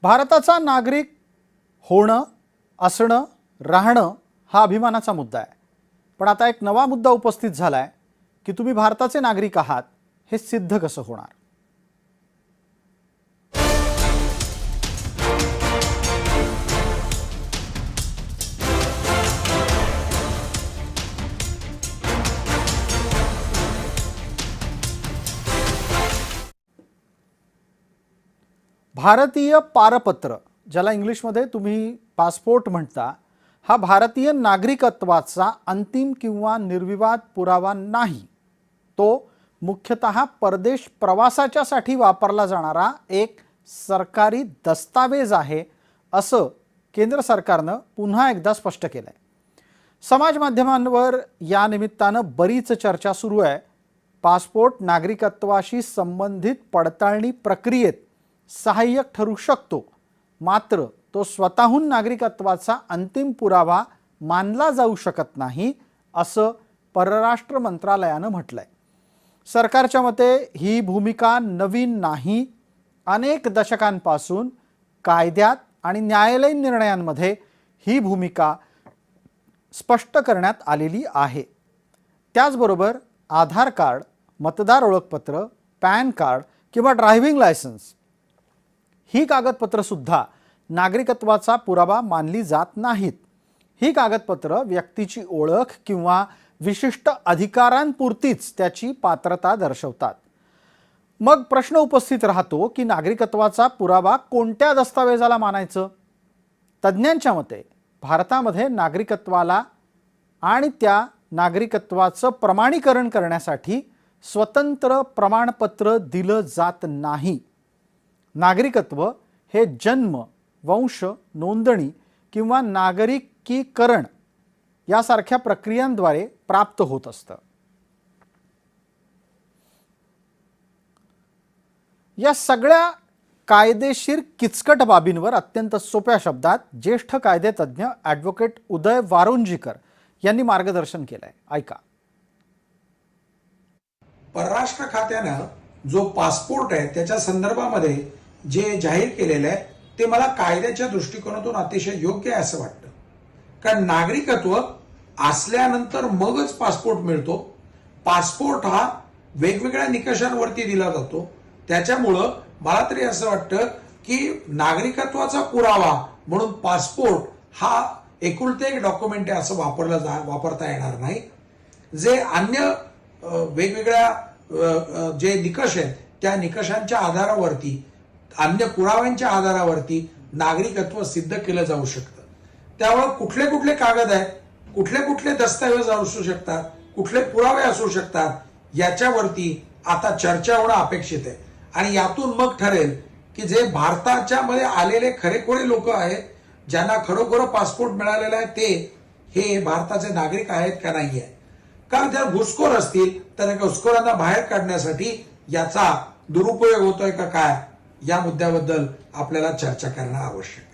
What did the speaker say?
भारताचा नागरिक होणं, असणं, राहणं हा अभिमानाचा मुद्दा आहे. पण आता एक नवा मुद्दा उपस्थित झालाय की तुम्ही भारताचे नागरिक आहात हे सिद्ध कसं होणार? भारतीय पारपत्र, ज्याला इंग्लिशमध्ये तुम्ही पासपोर्ट म्हणता, हा भारतीय नागरिकत्वाचा अंतिम किंवा निर्विवाद पुरावा नाही. तो मुख्यतः परदेश प्रवासाच्यासाठी वापरला जाणारा एक सरकारी दस्तावेज आहे, असं केंद्र सरकारनं पुन्हा एकदा स्पष्ट केलंय. समाज माध्यमांवर या निमित्तानं बरीच चर्चा सुरू आहे. पासपोर्ट नागरिकत्वाशी संबंधित पडताळणी प्रक्रियेत सहाय्यक ठरू शकतो, मात्र तो स्वतःहून नागरिकत्वाचा अंतिम पुरावा मानला जाऊ शकत नाही, असं परराष्ट्र मंत्रालयानं म्हटलंय. सरकारच्या मते ही भूमिका नवीन नाही. अनेक दशकांपासून कायद्यात आणि न्यायालयीन निर्णयांमध्ये ही भूमिका स्पष्ट करण्यात आलेली आहे. त्याचबरोबर आधार कार्ड, मतदार ओळखपत्र, पॅन कार्ड किंवा ड्रायव्हिंग लायसन्स ही कागदपत्र सुद्धा नागरिकत्वाचा पुरावा मानली जात नाहीत. ही कागदपत्र व्यक्तीची ओळख किंवा विशिष्ट अधिकारांपुरतीच त्याची पात्रता दर्शवतात. मग प्रश्न उपस्थित राहतो की नागरिकत्वाचा पुरावा कोणत्या दस्तावेजाला मानायचं? तज्ज्ञांच्या मते भारतामध्ये नागरिकत्वाला आणि त्या नागरिकत्वाचं प्रमाणीकरण करण्यासाठी स्वतंत्र प्रमाणपत्र दिलं जात नाही. नागरिकत्व हे जन्म, वंश नोंदणी किंवा नागरिकीकरण यासारख्या प्रक्रियांद्वारे प्राप्त होत असतं. या सगळ्या कायदेशीर किचकट बाबींवर अत्यंत सोप्या शब्दात ज्येष्ठ कायदेतज्ञ ॲडव्होकेट उदय वारुंजीकर यांनी मार्गदर्शन केलंय. ऐका. परराष्ट्र खात्यानं जो पासपोर्ट आहे त्याच्या संदर्भामध्ये जे जाहीर केलेलं आहे ते मला कायद्याच्या दृष्टिकोनातून अतिशय योग्य आहे असं वाटतं. कारण नागरिकत्व असल्यानंतर मगच पासपोर्ट मिळतो. पासपोर्ट हा वेगवेगळ्या निकषांवरती दिला जातो. त्याच्यामुळं मला तरी असं वाटतं की नागरिकत्वाचा पुरावा म्हणून पासपोर्ट हा एकुलते एक डॉक्युमेंट आहे असं वापरता येणार नाही. जे अन्य वेगवेगळ्या जे निकष आहेत त्या निकषांच्या आधारावरती, अन्य पुराव्यांच्या आधारावरती नागरिकत्व सिद्ध केलं जाऊ शकतं. त्यामुळे कुठले कुठले कागद आहेत, कुठले कुठले दस्तऐवज असू शकतात, कुठले पुरावे असू शकतात, याच्यावरती आता चर्चा होणं अपेक्षित आहे. आणि यातून मग ठरेल की जे भारताच्या मध्ये आलेले खरेखुरे लोक आहेत, ज्यांना खरोखर पासपोर्ट मिळालेला आहे, ते हे भारताचे नागरिक आहेत का नाही आहे. कारण जर घुसखोर असतील तर घुसखोरांना बाहेर काढण्यासाठी याचा दुरुपयोग होतोय का काय, या मुद्द्याबद्दल आपल्याला चर्चा करणं आवश्यक आहे.